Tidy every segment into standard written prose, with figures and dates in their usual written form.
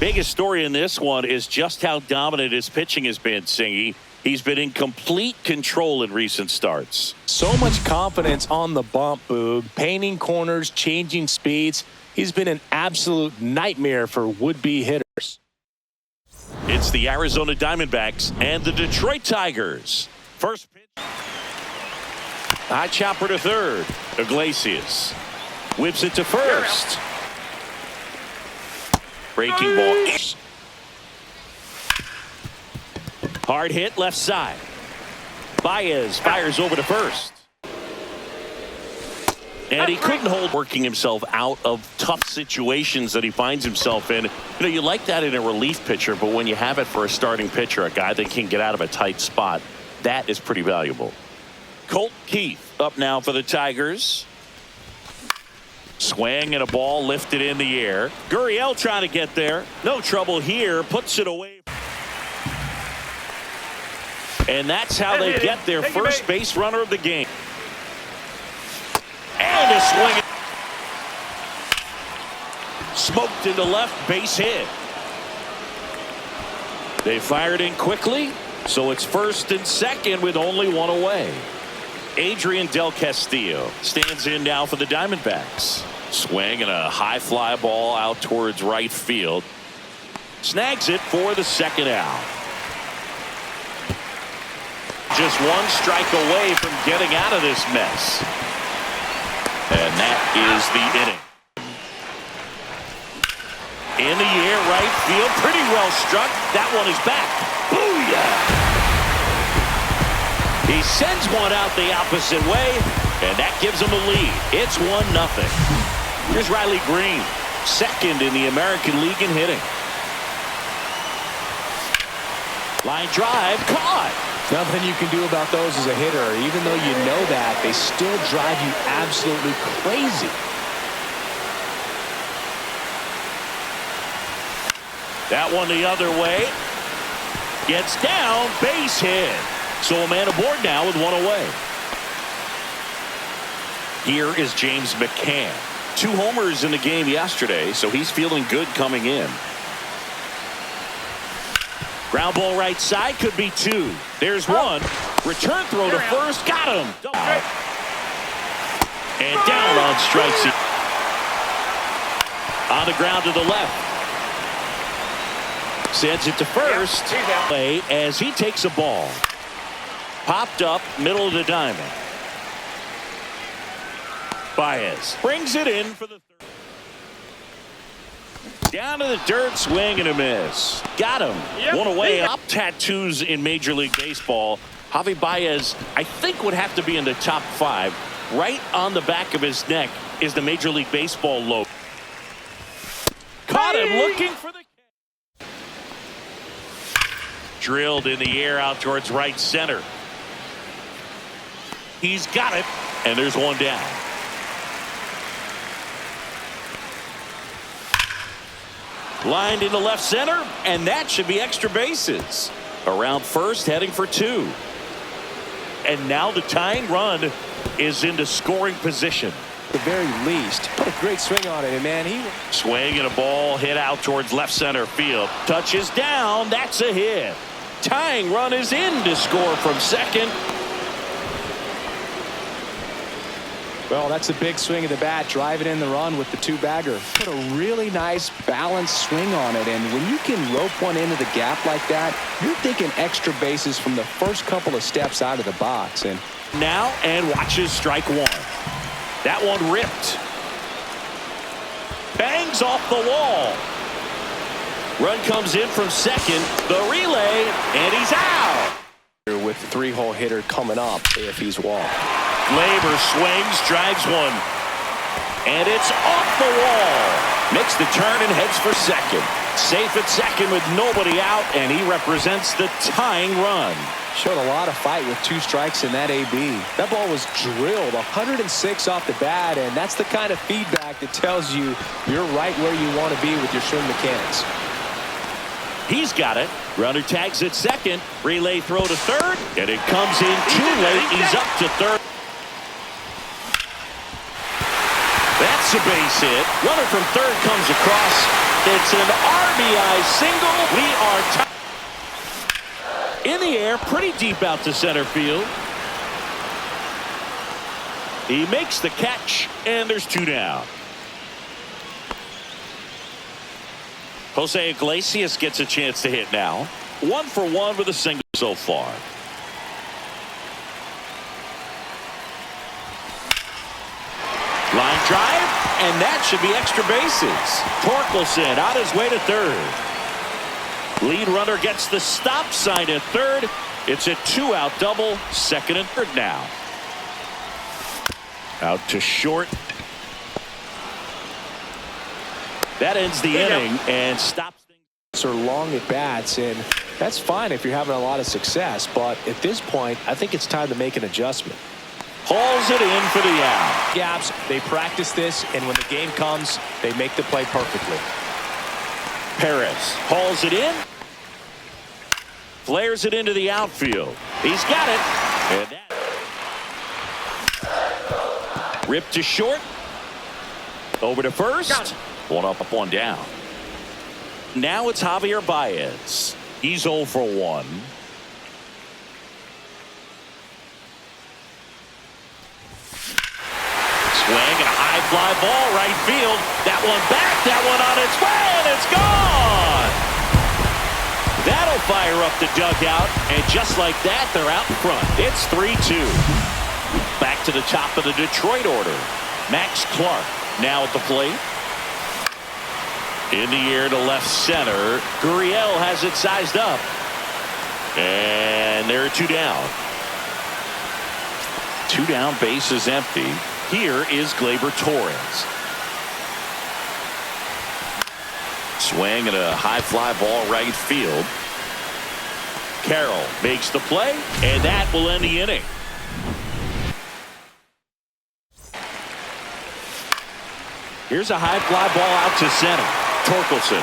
Biggest story in this one is just how dominant his pitching has been, Singy. He's been in complete control in recent starts. So much confidence on the bump, Boog. Painting corners, changing speeds. He's been an absolute nightmare for would-be hitters. It's the Arizona Diamondbacks and the Detroit Tigers. First pitch. High chopper to third. Iglesias whips it to first. Breaking ball. Hard hit left side. Baez fires over to first. And he couldn't hold, working himself out of tough situations that he finds himself in. You know, you like that in a relief pitcher, but when you have it for a starting pitcher, a guy that can get out of a tight spot, that is pretty valuable. Colt Keith up now for the Tigers. Swing and a ball lifted in the air. Gurriel trying to get there. No trouble here. Puts it away. And that's how they get their first base runner of the game. And a swing. Smoked into left, base hit. They fired in quickly, so it's first and second with only one away. Adrian Del Castillo stands in now for the Diamondbacks. Swing and a high fly ball out towards right field. Snags it for the second out. Just one strike away from getting out of this mess. And that is the inning. In the air, right field, pretty well struck. That one is back. Booyah! He sends one out the opposite way, and that gives him a lead. It's 1-0. Here's Riley Green, second in the American League in hitting. Line drive, caught. Nothing you can do about those as a hitter. Even though you know that, they still drive you absolutely crazy. That one the other way. Gets down, base hit. So a man aboard now with one away. Here is James McCann. 2 homers in the game yesterday, so he's feeling good coming in. Ground ball right side, could be 2. There's one. Return throw to first, got him. And down on strikes. On the ground to the left. Sends it to first. As he takes a ball. Popped up, middle of the diamond. Baez brings it in for the third. Down to the dirt, swing and a miss. Got him. One away. Top tattoos in Major League Baseball. Javi Baez, I think, would have to be in the top 5. Right on the back of his neck is the Major League Baseball logo. Caught him looking for the catch. Drilled in the air out towards right center. He's got it, and there's one down. Lined into left center, and that should be extra bases. Around first, heading for 2. And now the tying run is into scoring position. At the very least, put a great swing on it, and man, he... Swing and a ball hit out towards left center field. Touches down, that's a hit. Tying run is in to score from second. Well, that's a big swing of the bat, driving in the run with the 2-bagger. Put a really nice balanced swing on it, and when you can rope one into the gap like that, you're thinking extra bases from the first couple of steps out of the box. And now, and watches strike 1. That one ripped. Bangs off the wall. Run comes in from second. The relay, and he's out. With 3-hole hitter coming up if he's walked. Labor swings, drives one. And it's off the wall. Makes the turn and heads for second. Safe at second with nobody out, and he represents the tying run. Showed a lot of fight with 2 strikes in that AB. That ball was drilled 106 off the bat, and that's the kind of feedback that tells you you're right where you want to be with your swing mechanics. He's got it. Runner tags at second. Relay throw to third, and it comes in too late. He's up to third. That's a base hit. Runner from third comes across. It's an RBI single. We are tied. In the air, pretty deep out to center field. He makes the catch, and there's 2 down. Jose Iglesias gets a chance to hit now. 1 for 1 with a single so far. Line drive, and that should be extra bases. Torkelson on his way to third. Lead runner gets the stop sign at third. It's a 2-out double, second and third now. Out to short. That ends the inning and stops things. Are long at bats, and that's fine if you're having a lot of success, but at this point I think it's time to make an adjustment. Hauls it in for the out. Gaps, they practice this, and when the game comes they make the play perfectly. Perez hauls it in, flares it into the outfield. He's got it, and that ripped to short, over to first. One up, one down. Now it's Javier Baez. He's 0 for 1. Swing and a high fly ball right field. That one back, that one on its way, and it's gone. That'll fire up the dugout, and just like that, they're out in front. It's 3-2. Back to the top of the Detroit order. Max Clark now at the plate. In the air to left center. Gurriel has it sized up. And there are 2 down. 2 down, base is empty. Here is Gleyber Torres. Swing and a high fly ball right field. Carroll makes the play, and that will end the inning. Here's a high fly ball out to center. Torkelson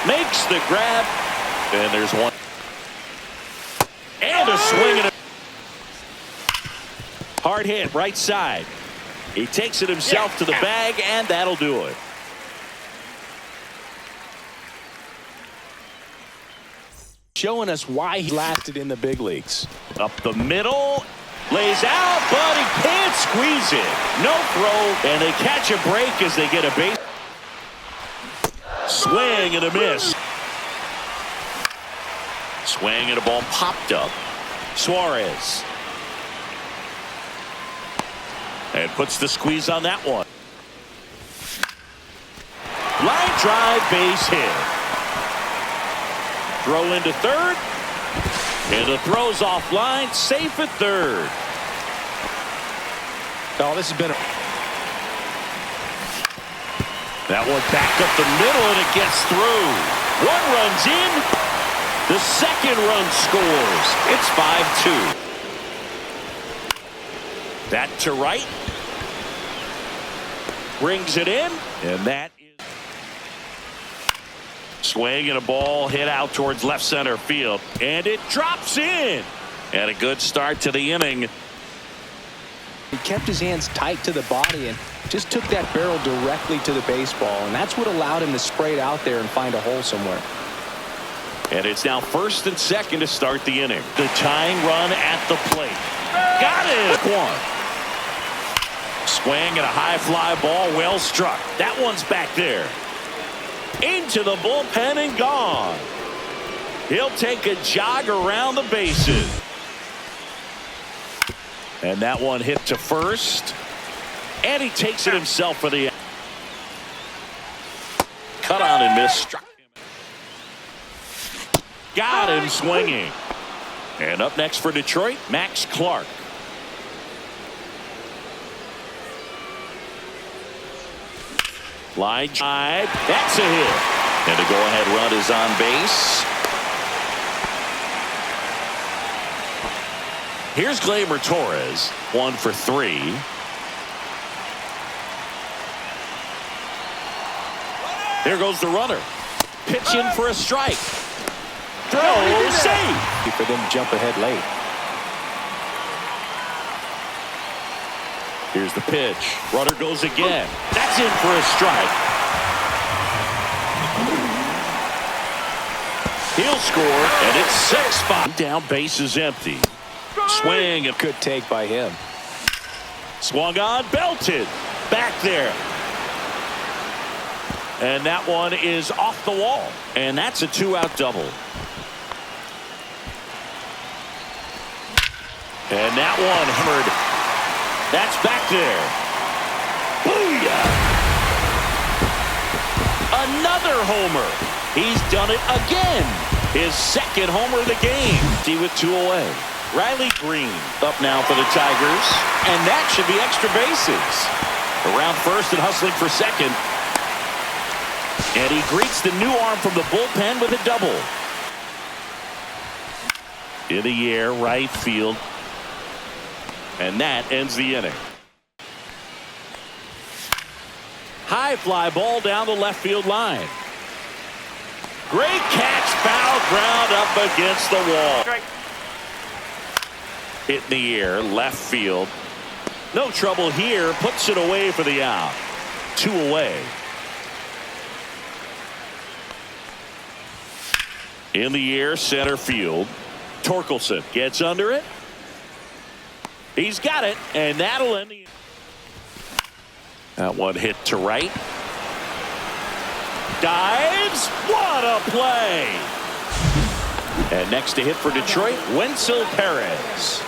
makes the grab, and there's one. And a swing and a hard hit right side. He takes it himself to the bag, and that'll do it. Showing us why he lasted in the big leagues. Up the middle, lays out, but he can't squeeze it. No throw, and they catch a break as they get a base. Swing and a miss. Swing and a ball popped up. Suárez. And puts the squeeze on that one. Line drive, base hit. Throw into third. And the throw's offline, safe at third. Oh, this has been That one backed up the middle, and it gets through. One runs in. The second run scores. It's 5-2. That to right. Brings it in, and that is swing and a ball hit out towards left center field, and it drops in. And a good start to the inning. He kept his hands tight to the body and just took that barrel directly to the baseball, and that's what allowed him to spray it out there and find a hole somewhere. And it's now first and second to start the inning. The tying run at the plate. Got it! One. Swing and a high fly ball, well struck. That one's back there. Into the bullpen and gone. He'll take a jog around the bases. And that one hit to first. And he takes it himself for the cut on and miss. Struck him. Got him swinging. And up next for Detroit, Max Clark. Line drive. That's a hit. And the go-ahead run is on base. Here's Gleyber Torres, 1 for 3. There goes the runner. Pitch in for a strike. Throw, save. For them to jump ahead late. Here's the pitch. Runner goes again. That's in for a strike. He'll score, and it's 6-5. Down, base is empty. Swing, and good take by him. Swung on, belted. Back there. And that one is off the wall. And that's a 2-out double. And that one hammered. That's back there. Booyah! Another homer. He's done it again. His second homer of the game. With 2 away. Riley Green up now for the Tigers. And that should be extra bases. Around first and hustling for second. And he greets the new arm from the bullpen with a double. In the air, right field. And that ends the inning. High fly ball down the left field line. Great catch, foul ground up against the wall. Hit in the air, left field. No trouble here, puts it away for the out. 2 away. In the air, center field. Torkelson gets under it. He's got it, and that'll end the. That one hit to right. Dives. What a play. And next to hit for Detroit, Wenzel Perez.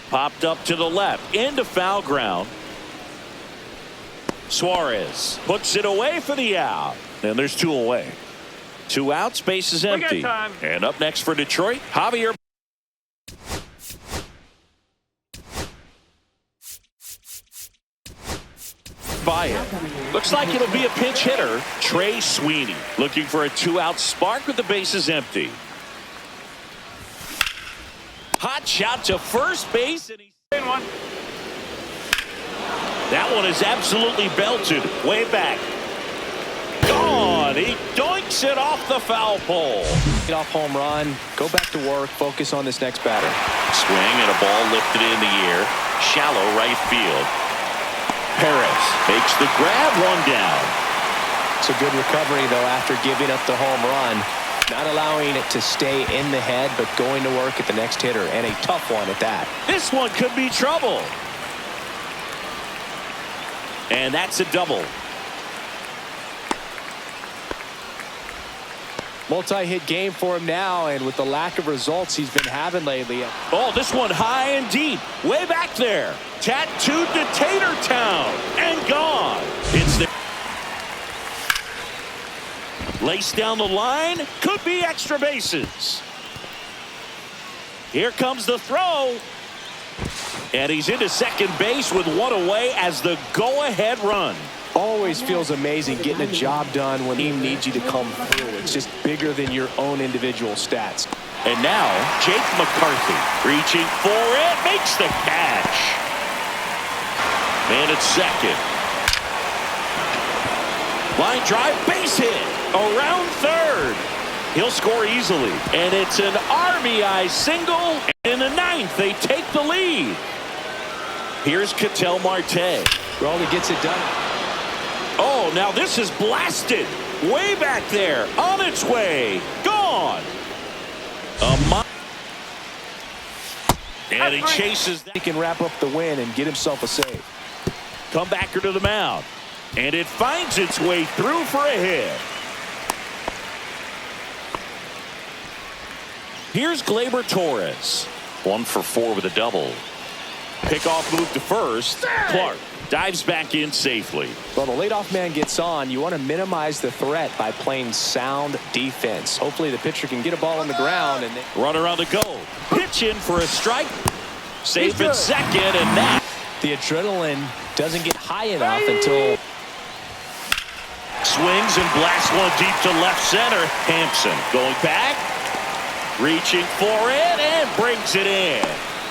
Popped up to the left, into foul ground. Suárez puts it away for the out. And there's 2 away. 2 outs, base is empty. And up next for Detroit, Javier. By it. Looks like it'll be a pinch hitter. Trey Sweeney looking for a 2-out spark with the bases empty. Hot shot to first base, and he's in one. That one is absolutely belted way back. Gone. He doinks it off the foul pole. Get off home run. Go back to work. Focus on this next batter. Swing and a ball lifted in the air. Shallow right field. Perez makes the grab, 1 down. It's a good recovery, though, after giving up the home run. Not allowing it to stay in the head, but going to work at the next hitter, and a tough one at that. This one could be trouble. And that's a double. Multi-hit game for him now, and with the lack of results he's been having lately. Oh, this one high and deep. Way back there. Tattooed to Tater Town. And gone. It's the lace down the line. Could be extra bases. Here comes the throw. And he's into second base with 1 away as the go-ahead run. Always feels amazing getting a job done when the team needs you to come through. It's just bigger than your own individual stats. And now, Jake McCarthy reaching for it, makes the catch. And it's second. Line drive, base hit, around third. He'll score easily. And it's an RBI single. In the 9th, they take the lead. Here's Ketel Marte. Raleigh gets it done. Oh, now this is blasted. Way back there. On its way. Gone. And he chases that. He can wrap up the win and get himself a save. Comebacker to the mound. And it finds its way through for a hit. Here's Gleyber Torres. 1 for 4 with a double. Pickoff move to first. Clark dives back in safely. Well, the leadoff man gets on. You want to minimize the threat by playing sound defense. Hopefully the pitcher can get a ball on the ground. And runner on the go. Pitch in for a strike. Safe at second, and that. The adrenaline doesn't get high enough until. Swings and blasts one deep to left center. Hampson going back. Reaching for it and brings it in.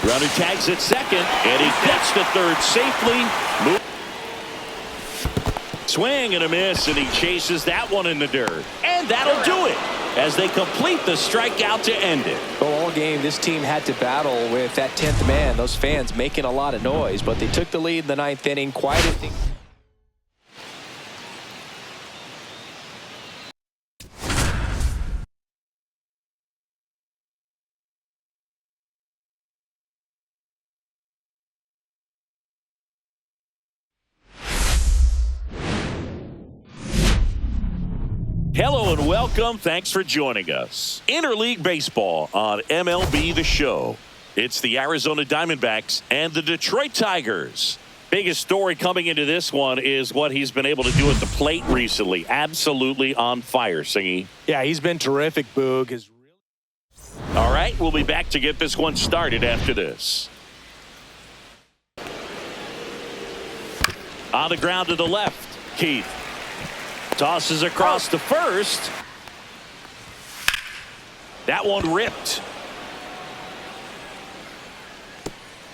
Runner tags at second, and he gets to third safely. Swing and a miss, and he chases that one in the dirt. And that'll do it as they complete the strikeout to end it. Well, all game, this team had to battle with that 10th man. Those fans making a lot of noise, but they took the lead in the 9th inning. Quieted things. Hello and welcome. Thanks for joining us. Interleague Baseball on MLB The Show. It's the Arizona Diamondbacks and the Detroit Tigers. Biggest story coming into this one is what he's been able to do at the plate recently. Absolutely on fire, Singy. Yeah, he's been terrific, Boog. All right, we'll be back to get this one started after this. On the ground to the left, Keith. Tosses across to first. That one ripped.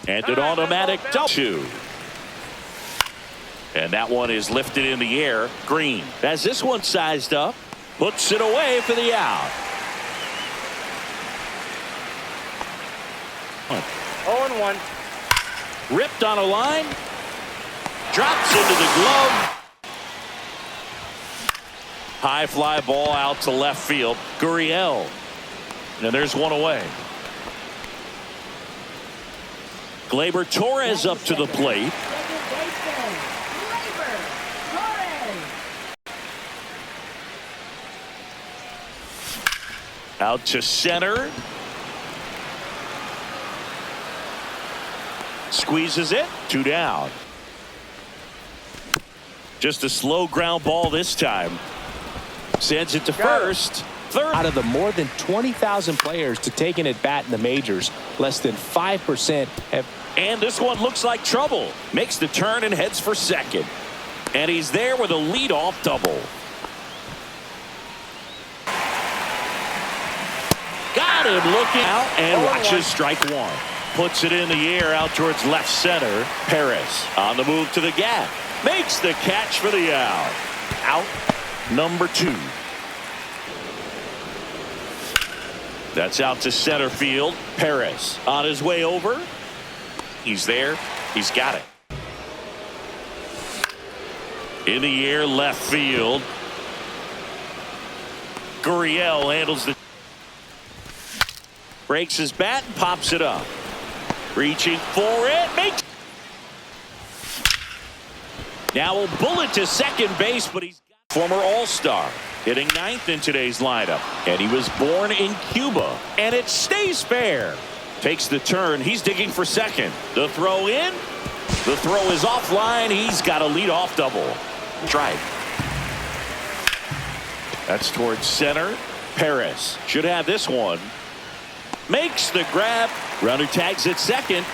And an automatic double. And that one is lifted in the air. Green has this one sized up. Puts it away for the out. 0-1. Ripped on a line. Drops into the glove. High fly ball out to left field. Gurriel. And there's one away. Gleyber Torres up to the plate. Out to center. Squeezes it. 2 down. Just a slow ground ball this time. Sends it to first. Third. Out of the more than 20,000 players to take an at-bat in the majors, less than 5% have. And this one looks like trouble. Makes the turn and heads for second. And he's there with a leadoff double. Got him looking out and watches strike one. Puts it in the air out towards left center. Perez on the move to the gap. Makes the catch for the out. Out number 2. That's out to center field. Perez on his way over. He's there. He's got it. In the air left field. Gurriel handles the. Breaks his bat and pops it up. Reaching for it. Makes. Now will bullet to second base, but he's former All-Star. Hitting 9th in today's lineup. And he was born in Cuba. And it stays fair. Takes the turn. He's digging for second. The throw in. The throw is offline. He's got a leadoff double. Strike. That's towards center. Perez should have this one. Makes the grab. Runner tags at second.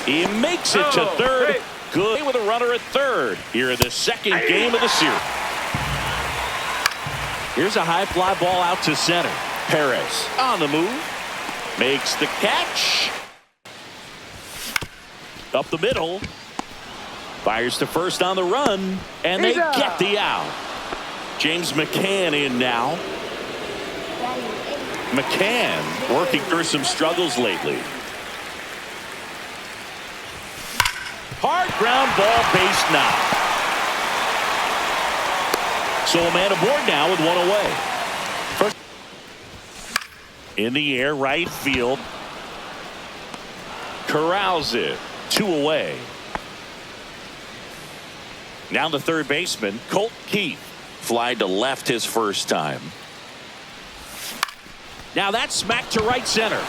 He makes it to third. Good with a runner at third. Here in the second game of the series. Here's a high fly ball out to center. Perez on the move. Makes the catch. Up the middle. Fires to first on the run. And they get the out. James McCann in now. McCann working through some struggles lately. Hard ground ball, base knock. So a man aboard now with one away. First. In the air, right field. Corrals it. 2 away. Now the third baseman, Colt Keith. Fly to left his first time. Now that's smacked to right center.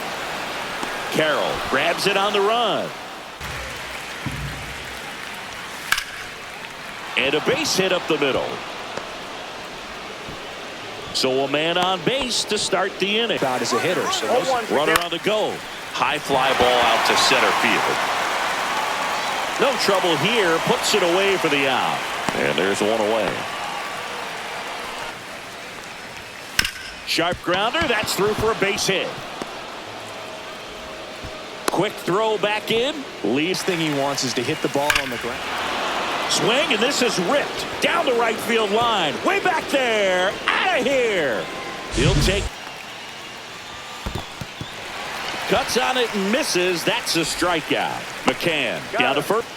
Carroll grabs it on the run. And a base hit up the middle. So a man on base to start the inning. Out as a hitter. So runner on the go. High fly ball out to center field. No trouble here. Puts it away for the out. And there's one away. Sharp grounder. That's through for a base hit. Quick throw back in. Least thing he wants is to hit the ball on the ground. Swing, and this is ripped down the right field line. Way back there. Out of here. He'll take. Cuts on it and misses. That's a strikeout. McCann down to first.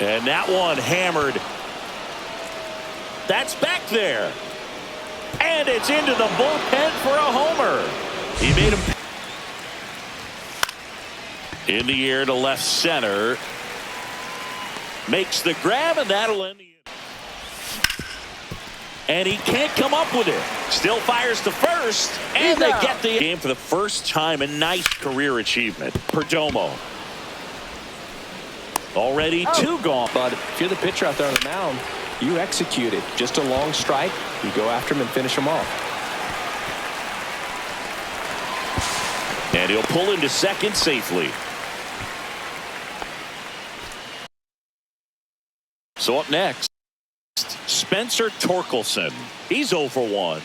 And that one hammered. That's back there. And it's into the bullpen for a homer. He made him. In the air to left center. Makes the grab, and that'll end the inning. and he can't come up with it. Still fires to first, and they get the game for the first time. A nice career achievement. Perdomo. Already 2 gone. But if you're the pitcher out there on the mound, you execute it. Just a long strike. You go after him and finish him off. And he'll pull into second safely. So up next, Spencer Torkelson. He's 0 for 1.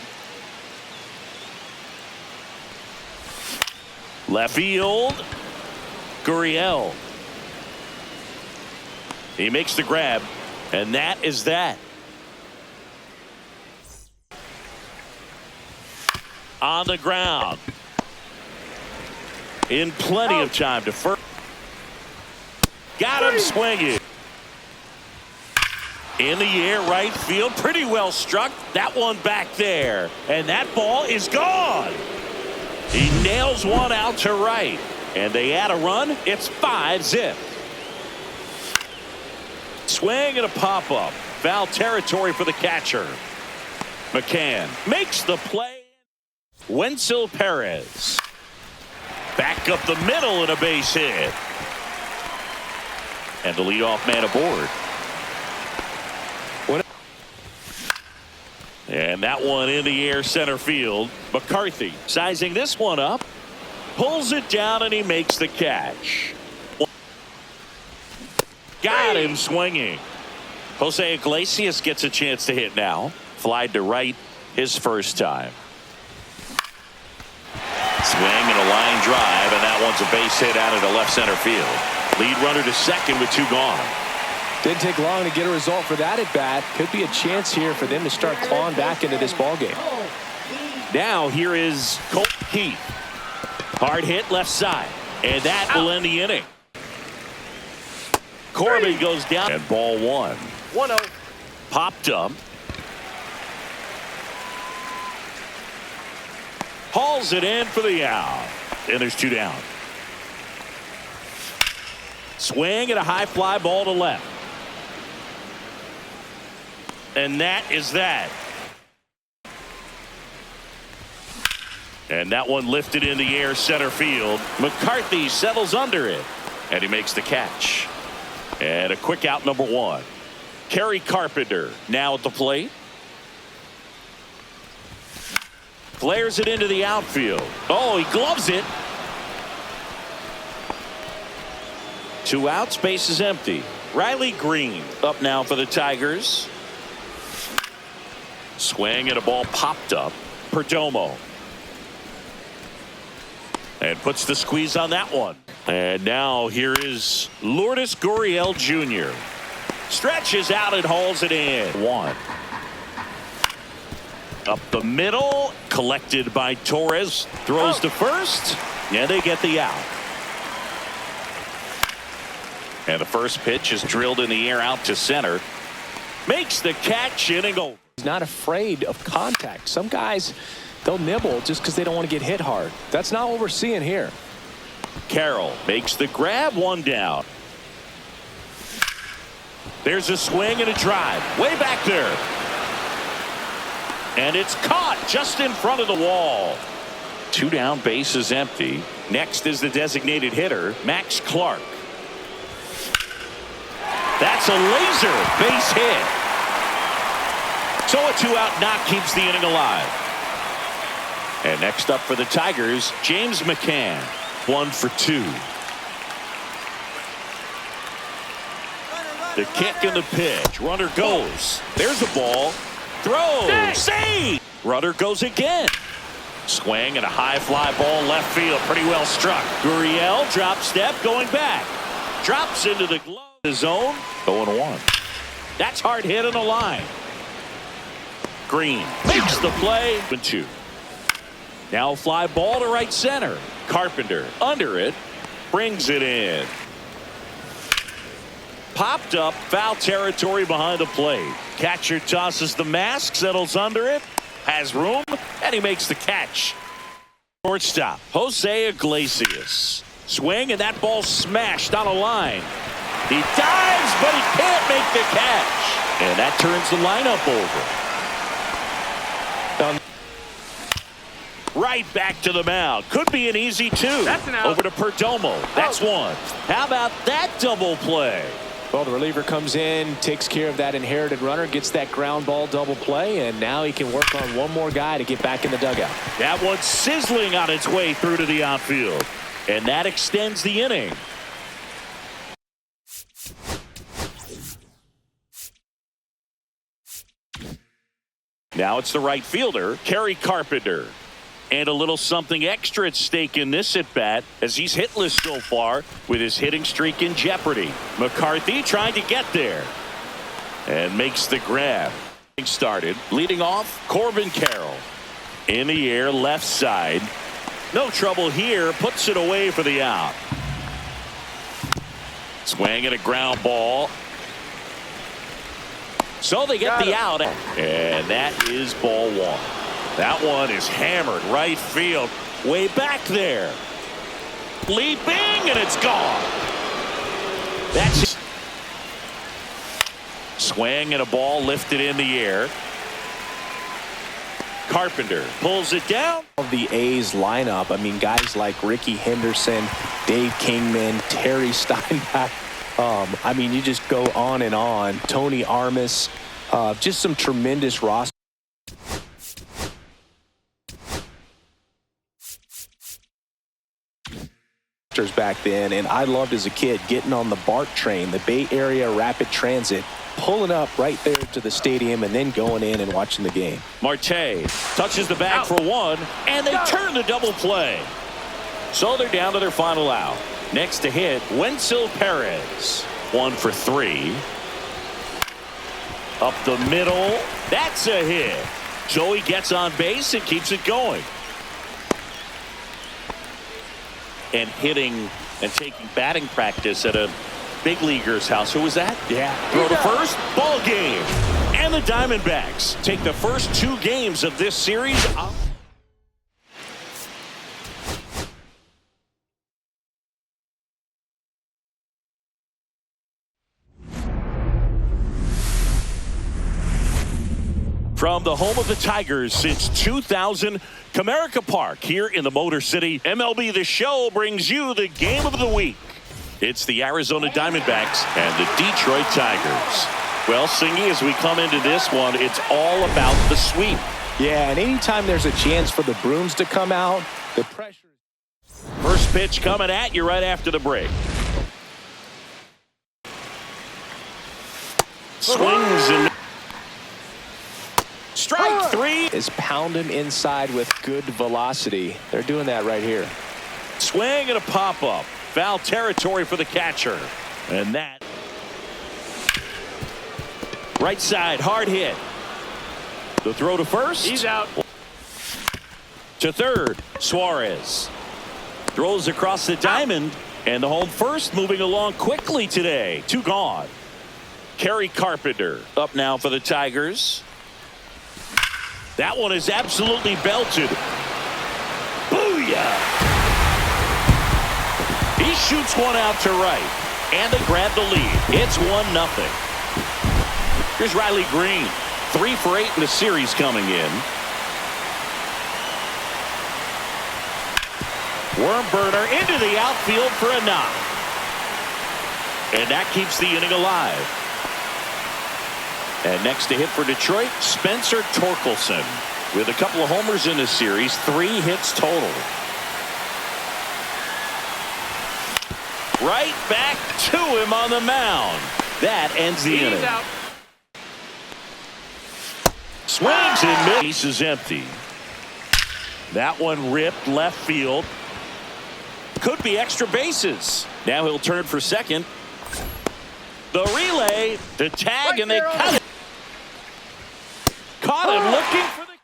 Left field, Gurriel. He makes the grab, and that is that. On the ground. In plenty of time to first. Got him swinging. In the air, right field. Pretty well struck. That one back there. And that ball is gone. He nails one out to right. And they add a run. It's 5-zip. Swing and a pop-up. Foul territory for the catcher. McCann makes the play. Wenzel Perez. Back up the middle and a base hit. And the leadoff man aboard. And that one in the air center field. McCarthy sizing this one up. Pulls it down and he makes the catch. Got him swinging. Jose Iglesias gets a chance to hit now. Flied to right his first time. Swing and a line drive, and that one's a base hit out into left center field. Lead runner to second with 2 gone. Didn't take long to get a result for that at bat. Could be a chance here for them to start clawing back into this ball game. Now here is Colt Keith. Hard hit left side, and that will end the inning. Corbin goes down, and ball 1. 1-0. Popped up. Hauls it in for the out. And there's 2 down. Swing and a high fly ball to left. And that is that. And that one lifted in the air center field. McCarthy settles under it. And he makes the catch. And a quick out, number 1. Kerry Carpenter now at the plate. Flares it into the outfield. Oh, he gloves it. 2 outs, base is empty. Riley Green up now for the Tigers. Swing and a ball popped up. Perdomo. And puts the squeeze on that one. And now here is Lourdes Gurriel Jr. Stretches out and hauls it in. 1. Up the middle, collected by Torres. Throws to first, and they get the out. And the first pitch is drilled in the air out to center. Makes the catch, inning over. He's not afraid of contact. Some guys, they'll nibble just because they don't want to get hit hard. That's not what we're seeing here. Carroll makes the grab, 1 down. There's a swing and a drive. Way back there. And it's caught just in front of the wall. 2 down, base is empty. Next is the designated hitter, Max Clark. That's a laser base hit. So a 2-out knock keeps the inning alive. And next up for the Tigers, James McCann. 1 for 2. The kick and the pitch. Runner goes. There's a ball. Throw. Save. Runner goes again. Swing and a high fly ball left field. Pretty well struck. Gurriel drop step going back. Drops into the glove. The zone. 0-1. That's hard hit on the line. Green makes the play. 2. Now fly ball to right center. Carpenter under it. Brings it in. Popped up, foul territory behind the plate. Catcher tosses the mask, settles under it, has room, and he makes the catch. Shortstop, Jose Iglesias. Swing, and that ball smashed on a line. He dives, but he can't make the catch. And that turns the lineup over. right back to the mound. Could be an easy two. That's an out. Over to Perdomo. That's one. How about that double play? Well, the reliever comes in, takes care of that inherited runner, gets that ground ball double play, and now he can work on one more guy to get back in the dugout. That one's sizzling on its way through to the outfield. And that extends the inning. Now it's the right fielder, Kerry Carpenter. And a little something extra at stake in this at-bat as he's hitless so far with his hitting streak in jeopardy. McCarthy trying to get there and makes the grab. Started leading off Corbin Carroll. In the air, left side. No trouble here. Puts it away for the out. Swing and a ground ball. So they get the out. And that is ball one. That one is hammered right field. Way back there. Leaping, and it's gone. That's swing and a ball lifted in the air. Carpenter pulls it down. Of the A's lineup, I mean, guys like Ricky Henderson, Dave Kingman, Terry Steinbach. I mean, you just go on and on. Tony Armas, just some tremendous roster. Back then, and I loved as a kid getting on the BART train, the Bay Area Rapid Transit, pulling up right there to the stadium and then going in and watching the game. Marte touches the bag for one, and they turn the double play. So they're down to their final out. Next to hit, Wenzel Perez. 1 for 3. Up the middle. That's a hit. Joey gets on base and keeps it going. And hitting and taking batting practice at a big leaguer's house. Who was that? Yeah. Throw to first, ball game. And the Diamondbacks take the first 2 games of this series. From the home of the Tigers since 2000, Comerica Park here in the Motor City, MLB The Show brings you the game of the week. It's the Arizona Diamondbacks and the Detroit Tigers. Well, Singy, as we come into this one, it's all about the sweep. Yeah, and anytime there's a chance for the brooms to come out, the pressure. First pitch coming at you right after the break. Swings and strike 3 is pound him inside with good velocity. They're doing that right here. Swing and a pop-up. Foul territory for the catcher. And that. Right side, hard hit. The throw to first. He's out. To third, Suárez. Throws across the diamond. And the home first moving along quickly today. 2 gone. Kerry Carpenter up now for the Tigers. That one is absolutely belted. Booyah! He shoots one out to right. And they grab the lead. It's 1-0. Here's Riley Green. 3 for 8 in the series coming in. Worm burner into the outfield for a knock. And that keeps the inning alive. And next to hit for Detroit, Spencer Torkelson. With a couple of homers in this series, 3 hits total. Right back to him on the mound. That ends the inning. Out. Swings and misses. Base is empty. That one ripped left field. Could be extra bases. Now he'll turn for second. The relay, the tag, right, and they cut it. Caught him looking for the.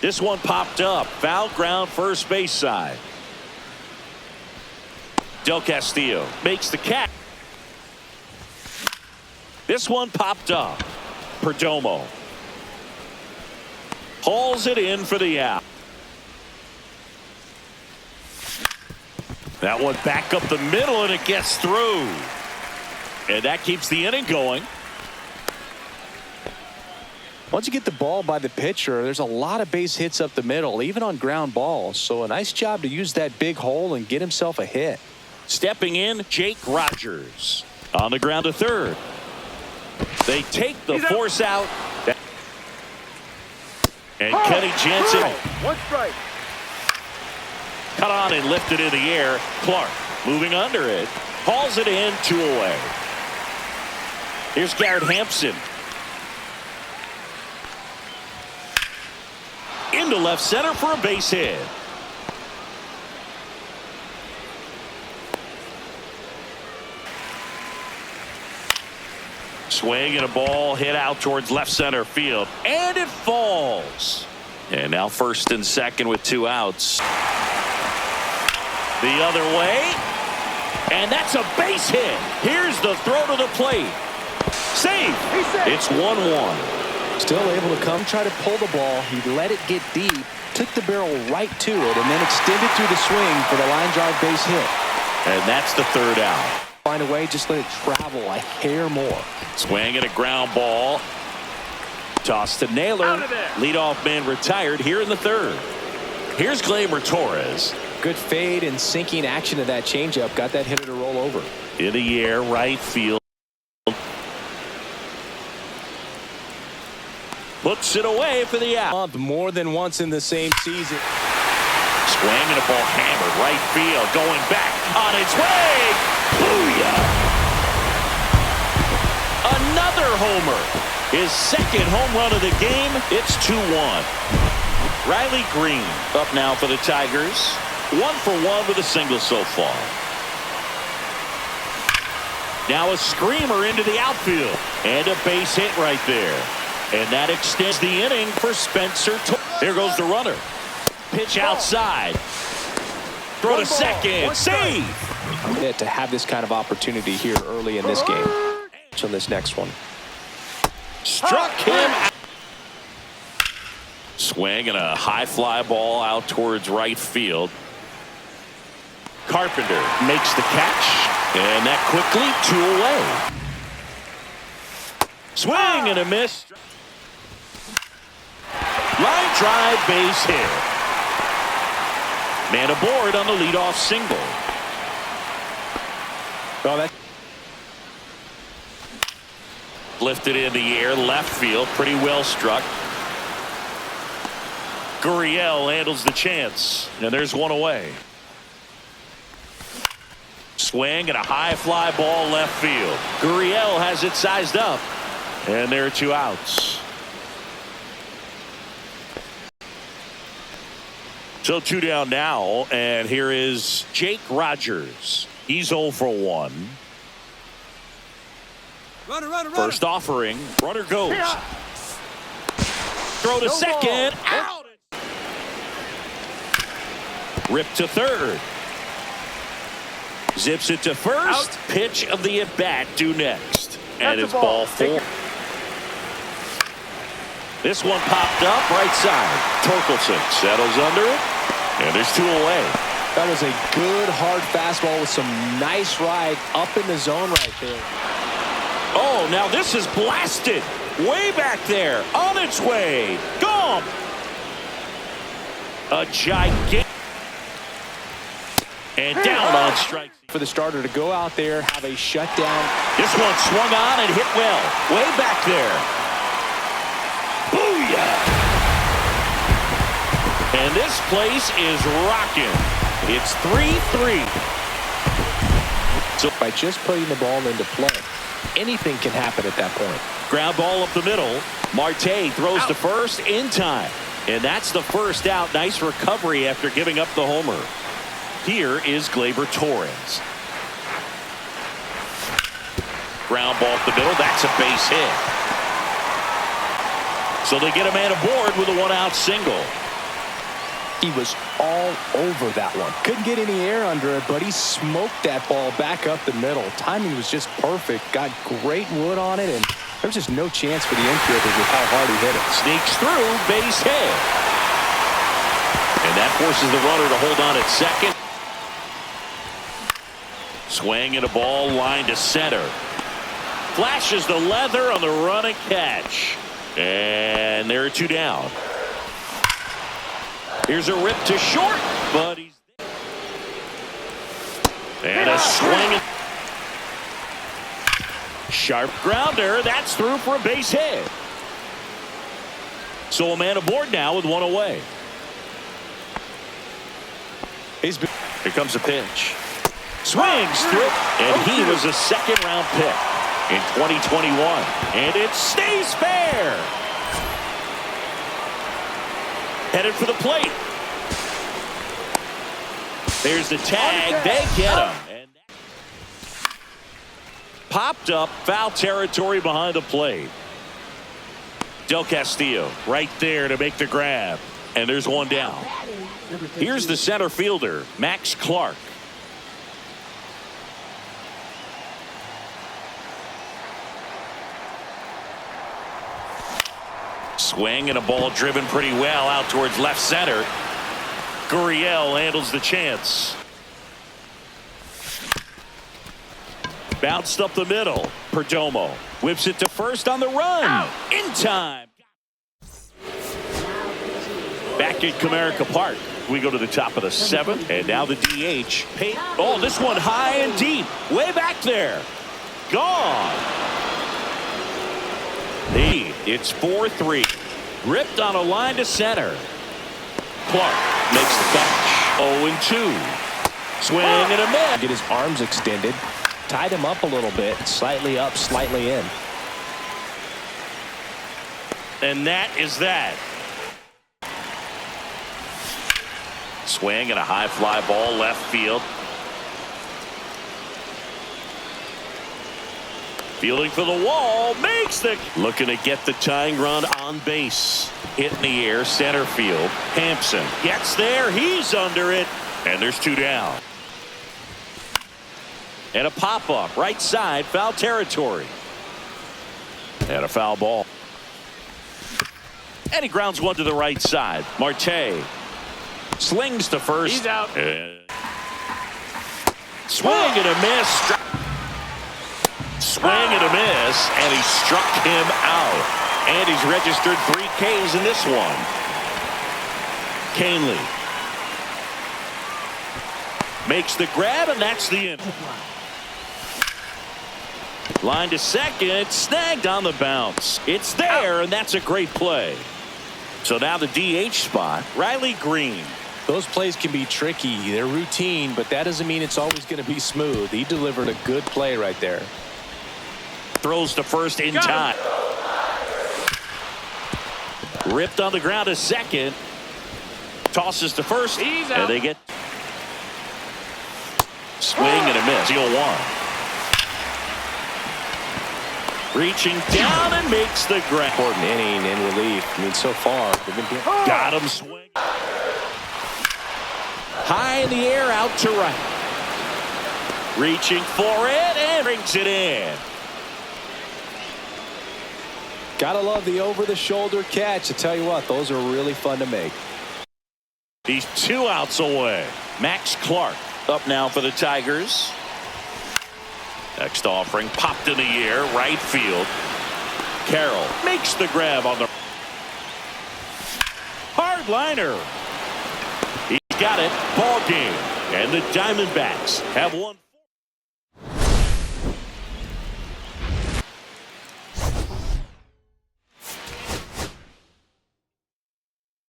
This one popped up. Foul ground first base side. Del Castillo makes the catch. This one popped up. Perdomo hauls it in for the out. That one back up the middle, and it gets through. And that keeps the inning going. Once you get the ball by the pitcher, there's a lot of base hits up the middle, even on ground balls. So a nice job to use that big hole and get himself a hit. Stepping in, Jake Rogers. On the ground to third. They take the force out. And Kenny Jensen. One strike. Cut on and lifted in the air. Clark moving under it. Hauls it in, 2 away. Here's Garrett Hampson. Into left center for a base hit. Swing and a ball hit out towards left center field. And it falls. And now first and second with 2 outs. The other way. And that's a base hit. Here's the throw to the plate. Save. It's 1-1. Still able to come try to pull the ball. He let it get deep, took the barrel right to it, and then extended through the swing for the line drive base hit. And that's the 3rd out. Find a way, just let it travel a hair more. Swing and a ground ball. Toss to Naylor. Leadoff man retired here in the 3rd. Here's Gleyber Torres. Good fade and sinking action to that changeup. Got that hitter to roll over. In the air, right field. Puts it away for the out. More than once in the same season. Swing and a ball hammered right field. Going back on its way. Booyah! Another homer. His 2nd home run of the game. It's 2-1. Riley Green up now for the Tigers. 1 for 1 with a single so far. Now a screamer into the outfield. And a base hit right there. And that extends the inning for Spencer. Here goes the runner. Pitch outside. Throw to second. Save. To have this kind of opportunity here early in this game. So this next one. Struck him out. Swing and a high fly ball out towards right field. Carpenter makes the catch. And that quickly 2 away. Swing and a miss. Line drive base hit. Man aboard on the leadoff single. Oh, that Lifted in the air, left field, pretty well struck. Gurriel handles the chance, and there's 1 away. Swing and a high fly ball left field. Gurriel has it sized up, and there are 2 outs. So 2 down now, and here is Jake Rogers. He's 0 for 1. Runner. First offering, runner goes. Throw to second, out. Rip to third. Zips it to first. Pitch of the at-bat due next. And it's ball 4. This one popped up right side. Torkelson settles under it. And there's 2 away. That was a good hard fastball with some nice ride up in the zone right there. Oh, now this is blasted. Way back there. On its way. Gone. A gigantic. And down on strike. For the starter to go out there, have a shutdown. This one swung on and hit well. Way back there. Booyah. And this place is rocking. It's 3-3. So by just putting the ball into play, anything can happen at that point. Ground ball up the middle. Marte throws to first in time. And that's the first out. Nice recovery after giving up the homer. Here is Gleyber Torres. Ground ball up the middle. That's a base hit. So they get a man aboard with a 1-out single. He was all over that one. Couldn't get any air under it, but he smoked that ball back up the middle. Timing was just perfect. Got great wood on it, and there's just no chance for the infielder with how hard he hit it. Sneaks through, base hit. And that forces the runner to hold on at second. Swing and a ball line to center. Flashes the leather on the run and catch. And there are 2 down. Here's a rip to short, but he's and a swing. Sharp grounder. That's through for a base hit. So a man aboard now with 1 away. Here comes a pitch. Swings through, and he was a second-round pick in 2021, and it stays fair. Headed for the plate. There's the tag. They get him. And popped up, foul territory behind the plate. Del Castillo right there to make the grab, and there's 1 down. Here's the center fielder, Max Clark. Swing and a ball driven pretty well out towards left center. Gurriel handles the chance. Bounced up the middle. Perdomo whips it to first on the run. In time. Back at Comerica Park. We go to the top of the 7th, and now the DH. Oh, this one high and deep. Way back there. Gone. It's 4-3. Ripped on a line to center. Clark makes the catch. 0-2. Swing and a miss. Get his arms extended. Tied him up a little bit. Slightly up, slightly in. And that is that. Swing and a high fly ball left field. Fielding for the wall, makes the looking to get the tying run on base. Hit in the air, center field. Hampson gets there, he's under it, and there's 2 down. And a pop-up, right side, foul territory. And a foul ball. And he grounds 1 to the right side. Marte slings to first. He's out. Swing and a miss. Swing and a miss, and he struck him out. And he's registered 3 Ks in this one. Canely makes the grab, and that's the end. Line to second, snagged on the bounce. It's there, and that's a great play. So now the DH spot, Riley Green. Those plays can be tricky. They're routine, but that doesn't mean it's always going to be smooth. He delivered a good play right there. Throws to first in time. Ripped on the ground to second. Tosses to first. And they get swing and a miss. Deal 1. Reaching down and makes the grab. Important inning in relief. I mean, so far they've been doing. Got him. Swing. High in the air, out to right. Reaching for it and brings it in. Gotta love the over-the-shoulder catch. I tell you what, those are really fun to make. He's 2 outs away. Max Clark up now for the Tigers. Next offering popped in the air, right field. Carroll makes the grab on the hard liner. He's got it. Ball game. And the Diamondbacks have won.